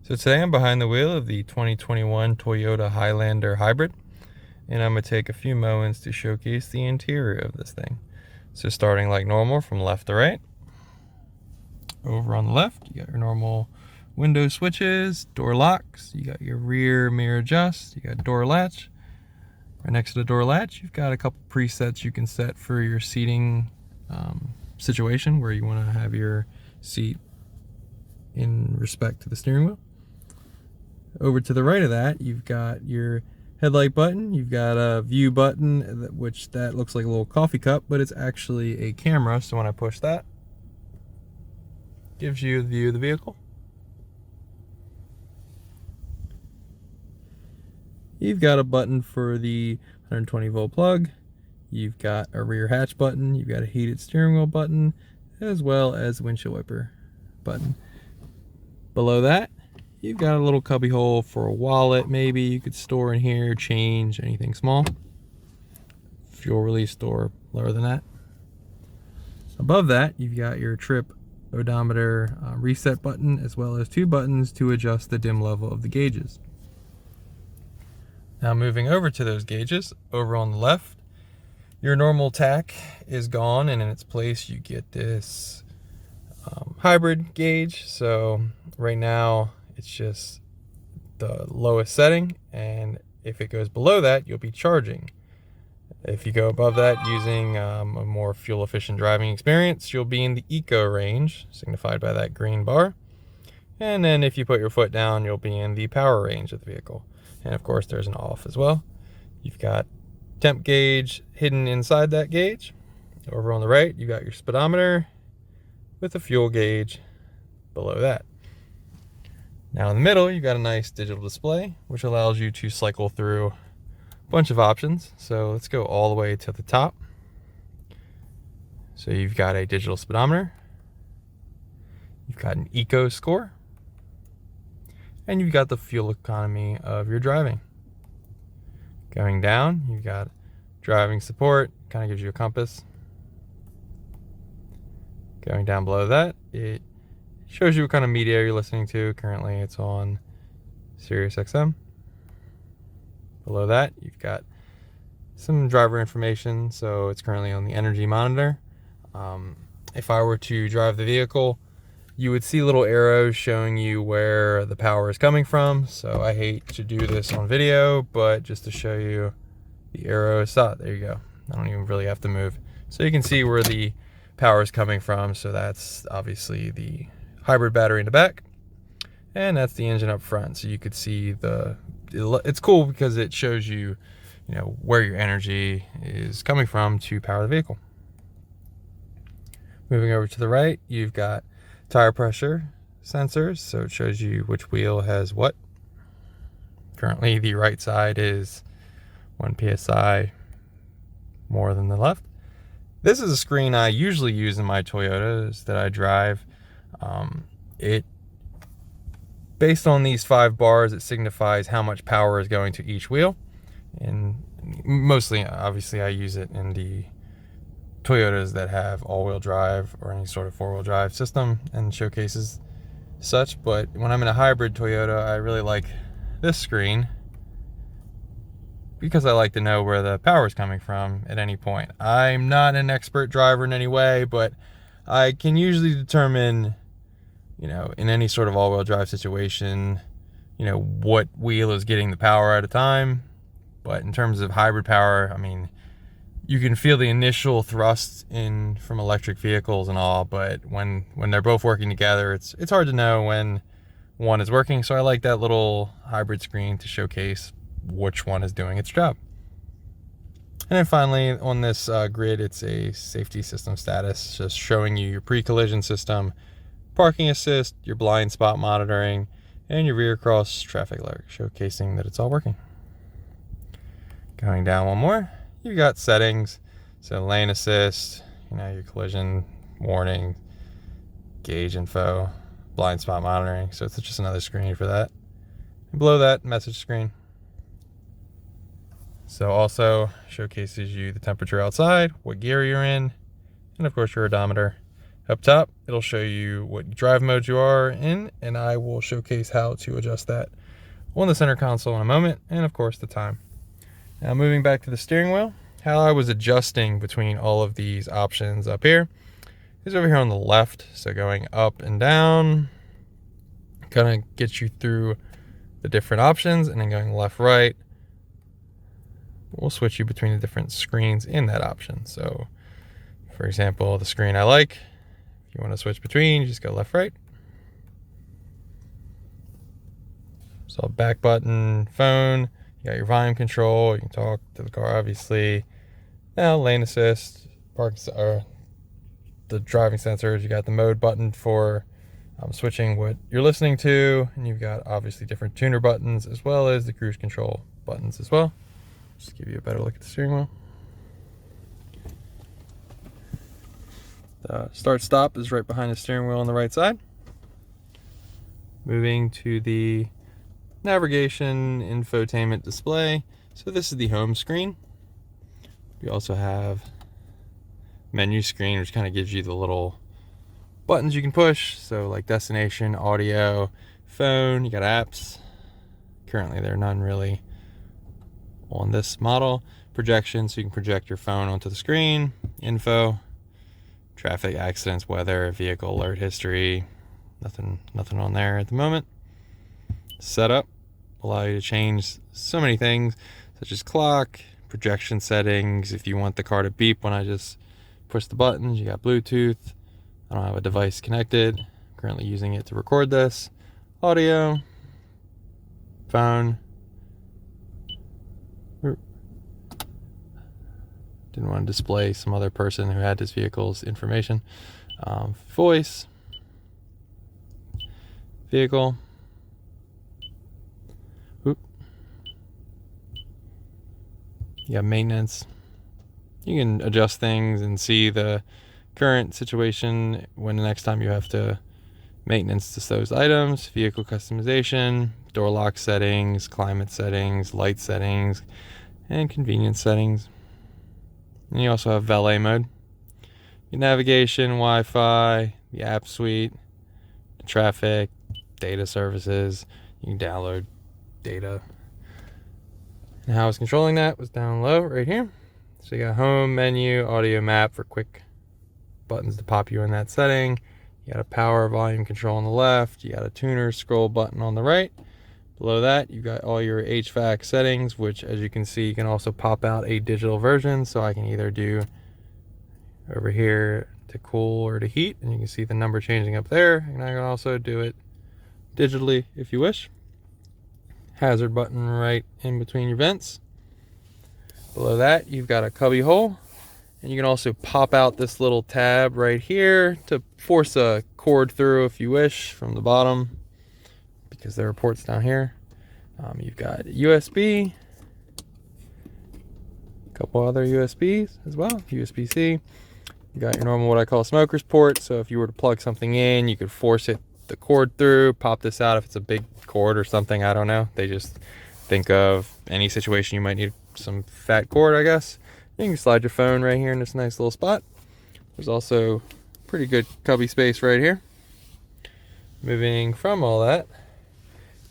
So today I'm behind the wheel of the 2021 Toyota Highlander Hybrid, and I'm going to take a few moments to showcase the interior of this thing. So starting like normal from left to right. Over on the left, you got your normal window switches, door locks, you got your rear mirror adjust, you got door latch. Right next to the door latch, you've got a couple presets you can set for your seating situation where you want to have your seat in respect to the steering wheel. Over to the right of that, you've got your headlight button. You've got a view button, which that looks like a little coffee cup, but it's actually a camera. So when I push that, gives you the view of the vehicle. You've got a button for the 120 volt plug. You've got a rear hatch button. You've got a heated steering wheel button, as well as a windshield wiper button. Below that, you've got a little cubby hole for a wallet, maybe you could store in here, change, anything small. Fuel release door lower than that. Above that, you've got your trip odometer reset button, as well as two buttons to adjust the dim level of the gauges. Now moving over to those gauges, over on the left, your normal tach is gone, and in its place you get this hybrid gauge. So right now it's just the lowest setting, and if it goes below that, you'll be charging. If you go above that using a more fuel efficient driving experience, you'll be in the eco range, signified by that green bar. And then if you put your foot down, you'll be in the power range of the vehicle. And of course there's an off as well. You've got temp gauge hidden inside that gauge. Over on the right, you got your speedometer with a fuel gauge below that. Now in the middle, you've got a nice digital display, which allows you to cycle through a bunch of options. So let's go all the way to the top. So you've got a digital speedometer, you've got an eco score, and you've got the fuel economy of your driving. Going down, you've got driving support, kind of gives you a compass. Going down below that, it shows you what kind of media you're listening to. Currently it's on Sirius XM. Below that, you've got some driver information. So it's currently on the energy monitor. If I were to drive the vehicle, you would see little arrows showing you where the power is coming from. So I hate to do this on video, but just to show you the arrows, there you go. I don't even really have to move. So you can see where the power is coming from. So that's obviously the hybrid battery in the back, and that's the engine up front. So you could see it's cool because it shows you, where your energy is coming from to power the vehicle. Moving over to the right, you've got tire pressure sensors, so it shows you which wheel has what. Currently the right side is 1 psi more than the left. This is a screen I usually use in my Toyotas that I drive. Based on these 5 bars, it signifies how much power is going to each wheel, and mostly obviously I use it in the Toyotas that have all-wheel drive or any sort of 4-wheel drive system and showcases such. But when I'm in a hybrid Toyota, I really like this screen because I like to know where the power is coming from at any point. I'm not an expert driver in any way, but I can usually determine, in any sort of all-wheel drive situation, what wheel is getting the power at a time. But in terms of hybrid power, I mean, you can feel the initial thrust in from electric vehicles and all, but when they're both working together, it's hard to know when one is working. So I like that little hybrid screen to showcase which one is doing its job. And then finally, on this grid, it's a safety system status, just showing you your pre-collision system, parking assist, your blind spot monitoring, and your rear cross traffic alert, showcasing that it's all working. Going down one more, you've got settings, so lane assist, your collision warning, gauge info, blind spot monitoring, so it's just another screen for that. And below that, message screen. So also showcases you the temperature outside, what gear you're in, and of course your odometer, Up top, it'll show you what drive mode you are in, and I will showcase how to adjust that on the center console in a moment, and of course the time. Now moving back to the steering wheel, how I was adjusting between all of these options up here is over here on the left. So going up and down kind of gets you through the different options, and then going left, right will switch you between the different screens in that option. So for example, the screen I like, if you want to switch between, you just go left, right. So back button, phone, you got your volume control, you can talk to the car obviously. Now lane assist, or the driving sensors, you got the mode button for switching what you're listening to, and you've got obviously different tuner buttons as well as the cruise control buttons as well. Just give you a better look at the steering wheel. The start stop is right behind the steering wheel on the right side. Moving to the navigation infotainment display. So this is the home screen. We also have menu screen, which kind of gives you the little buttons you can push. So like destination, audio, phone, you got apps. Currently there are none really on this model. Projection, so you can project your phone onto the screen. Info, traffic, accidents, weather, vehicle alert history. Nothing on there at the moment. Setup, allow you to change so many things, such as clock, projection settings. If you want the car to beep when I just push the buttons, you got Bluetooth. I don't have a device connected. I'm currently using it to record this. Audio, phone. Didn't want to display some other person who had this vehicle's information. Voice, vehicle. Oop. You got maintenance. You can adjust things and see the current situation when the next time you have to maintenance to those items. Vehicle customization, door lock settings, climate settings, light settings, and convenience settings. And you also have valet mode. Your navigation, Wi-Fi, the app suite, the traffic, data services. You can download data. And how I was controlling that was down low right here. So you got home, menu, audio, map for quick buttons to pop you in that setting. You got a power volume control on the left. You got a tuner scroll button on the right. Below that, you've got all your HVAC settings, which as you can see, you can also pop out a digital version. So I can either do over here to cool or to heat, and you can see the number changing up there. And I can also do it digitally if you wish. Hazard button right in between your vents. Below that, you've got a cubby hole, and you can also pop out this little tab right here to force a cord through if you wish from the bottom, because there are ports down here. You've got USB, a couple other USBs as well, USB-C. You got your normal, what I call smoker's port. So if you were to plug something in, you could force the cord through, pop this out if it's a big cord or something, I don't know. They just think of any situation you might need some fat cord, I guess. You can slide your phone right here in this nice little spot. There's also pretty good cubby space right here. Moving from all that,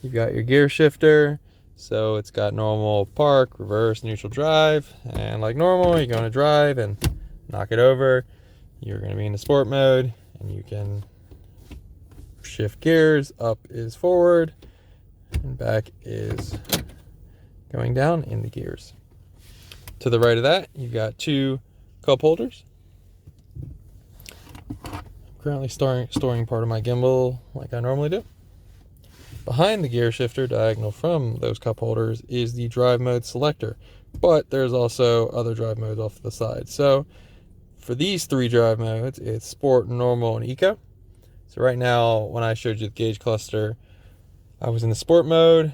you've got your gear shifter. So it's got normal, park, reverse, neutral, drive. And like normal, you're going to drive and knock it over. You're going to be in the sport mode, and you can shift gears. Up is forward, and back is going down in the gears. To the right of that, you've got two cup holders. I'm currently storing part of my gimbal like I normally do. Behind the gear shifter, diagonal from those cup holders, is the drive mode selector, but there's also other drive modes off to the side. So for these three drive modes, it's sport, normal, and eco. So right now, when I showed you the gauge cluster, I was in the sport mode.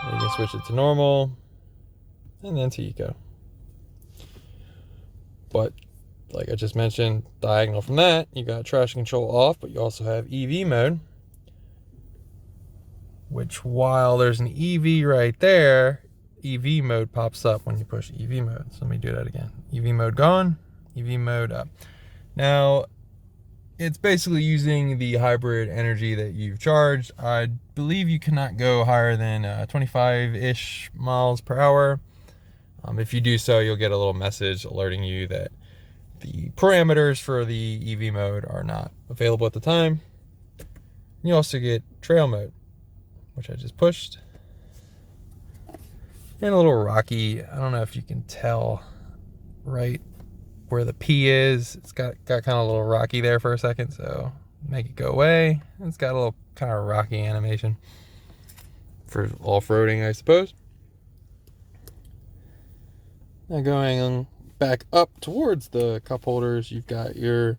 You can switch it to normal and then to eco. But like I just mentioned, diagonal from that, you got traction control off, but you also have EV mode, which while there's an EV right there, EV mode pops up when you push EV mode. So let me do that again. EV mode gone, EV mode up. Now, it's basically using the hybrid energy that you've charged. I believe you cannot go higher than 25-ish miles per hour. If you do so, you'll get a little message alerting you that the parameters for the EV mode are not available at the time. You also get trail mode, which I just pushed. And a little rocky. I don't know if you can tell right where the P is. It's got kind of a little rocky there for a second, so make it go away. It's got a little kind of rocky animation for off-roading, I suppose. Now going back up towards the cup holders, you've got your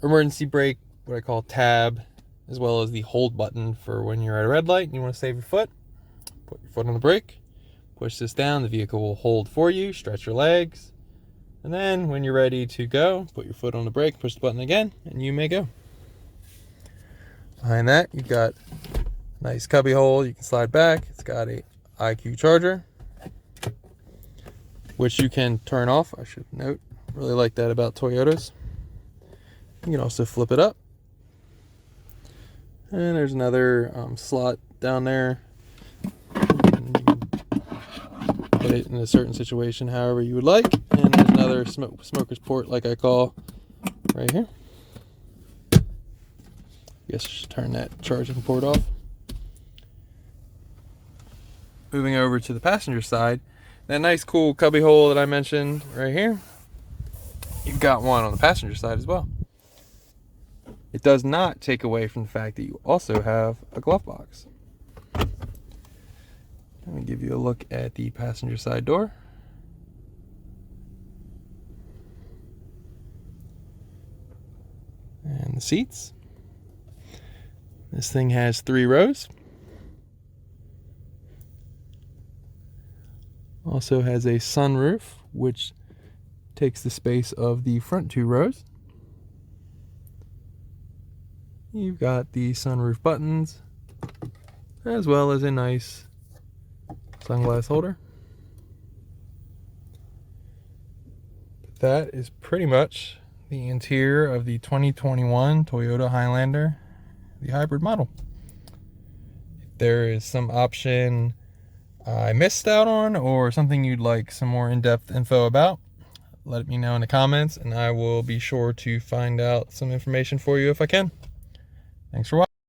emergency brake, what I call tab, as well as the hold button for when you're at a red light and you want to save your foot. Put your foot on the brake, push this down, the vehicle will hold for you, stretch your legs, and then when you're ready to go, put your foot on the brake, push the button again, and you may go. Behind that, you've got a nice cubby hole you can slide back. It's got a IQ charger, which you can turn off, I should note. Really like that about Toyotas. You can also flip it up. And there's another slot down there. And you can put it in a certain situation however you would like. And there's another smoker's port, like I call, right here. I guess I should turn that charging port off. Moving over to the passenger side, that nice cool cubby hole that I mentioned right here, you've got one on the passenger side as well. It does not take away from the fact that you also have a glove box. Let me give you a look at the passenger side door. And the seats. This thing has 3 rows. Also has a sunroof, which takes the space of the front 2 rows. You've got the sunroof buttons, as well as a nice sunglass holder. That is pretty much the interior of the 2021 Toyota Highlander, the hybrid model. If there is some option I missed out on or something you'd like some more in-depth info about, let me know in the comments and I will be sure to find out some information for you if I can. Thanks for watching.